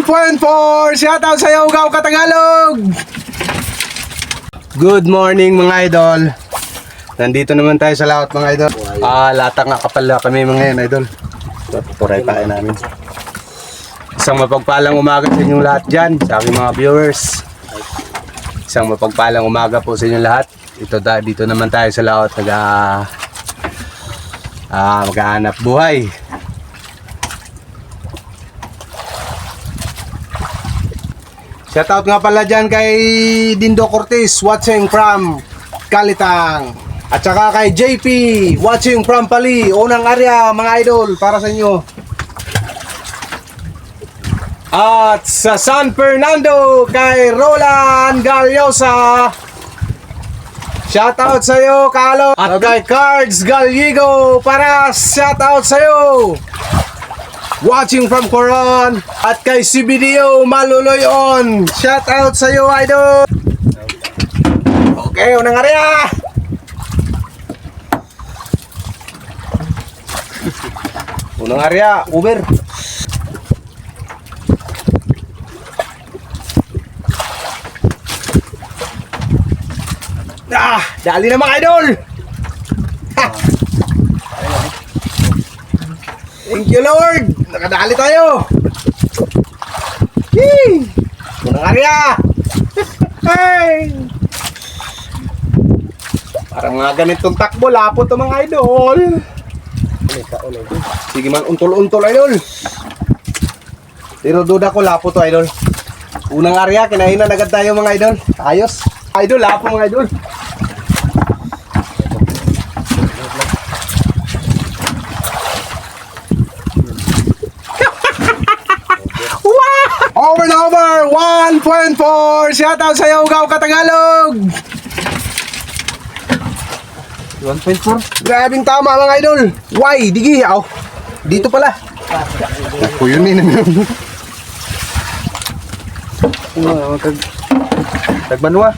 1.4! Shoutout sa'yo, Ugaw Katagalog! Good morning mga idol. Nandito naman tayo sa laot mga idol. Lata nga kapal kami mga yan idol. Turay pa namin. Isang mapagpalang umaga sa inyong lahat dyan, sa aking mga viewers. Isang mapagpalang umaga po sa inyong lahat. Dito naman tayo sa laot maghahanap buhay. Shoutout nga pala dyan kay Dindo Cortez, watching from Kalitang. At saka kay JP, watching from Pali, unang area mga idol, para sa inyo. At sa San Fernando, kay Roland Galyosa. Shoutout sa'yo, Kalo. At kay Cards Gallego, para shoutout sa'yo. Watching from Coron. At kay CBDO Maluloyon, shoutout sa'yo, idol. Okay, unang area. Unang area, Uber. Dali na mga idol. Thank you Lord. Nakadali tayo. Yee! Unang area. Hey! Parang mga ganitong takbo, lapo to mga idol. Sige man, untol-untol idol. Pero duda ko lapo to idol. Unang area, kinahinan agad tayo mga idol. Ayos. Idol, lapo mga idol. Over and over, 1.4! Shoutout sa'yo, Ugaw Katagalog! 1.4? Grabing tama mga idol! Why? Digi, dito pala. Ako yun eh. Tagbanwa.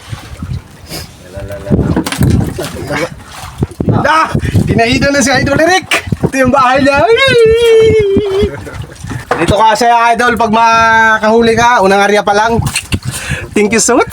Dinahidan na si Idol Eric! Ito yung bahay niya. Dito ka sa idol pag makahuli ka, unang area pa lang. Thank you so much.